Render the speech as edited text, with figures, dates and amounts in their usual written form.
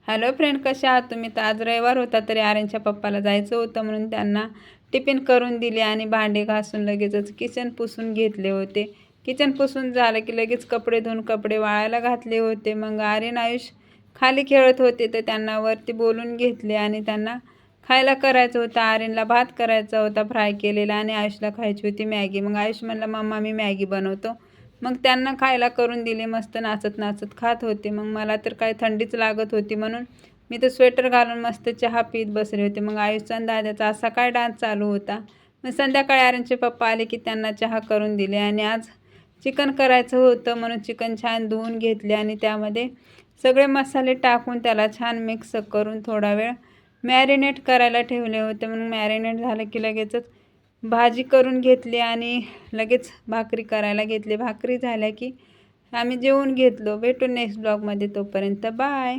Hello friend, कशा आहात तुम्ही? तर आज रविवार होता तरी आर्यनच्या पप्पाला जायचं होतं म्हणून त्यांना टिफिन करून दिले आणि भांडे घासून लगेचच किचन पुसून घेतले होते. किचन पुसून झालं की लगेच कपडे धुवून कपडे वाळायला घातले होते. मग आर्यन आयुष खाली खेळत होते तर त्यांना वरती बोलून घेतले आणि त्यांना खायला करायचं होतं. आर्यनला भात करायचा होता फ्राय केलेला आणि आयुषला खायची होती मॅगी. मग आयुष म्हणला, मम्मा मी मॅगी बनवतो. मग त्यांना खायला करून दिले. मस्त नाचत नाचत खात होते. मग मला तर काय थंडीच लागत होती म्हणून मी तर स्वेटर घालून मस्त चहा पीत बसले होते. मग आयुषचा आणि दादाचा असा काय डान्स चालू होता. मग संध्याकाळी आर्यनचे पप्पा आले की त्यांना चहा करून दिले आणि आज चिकन करायचं होतं म्हणून चिकन छान धुवून घेतले आणि त्यामध्ये सगळे मसाले टाकून त्याला छान मिक्स करून थोडा वेळ मॅरिनेट करायला ठेवले होते. म्हणून मॅरिनेट झालं की लगेचच भाजी करून घेतली आणि लगेच भाकरी करायला घेतली. भाकरी झाल्या की आम्ही जेवून घेतलो. भेटू नेक्स्ट ब्लॉगमध्ये. तोपर्यंत बाय.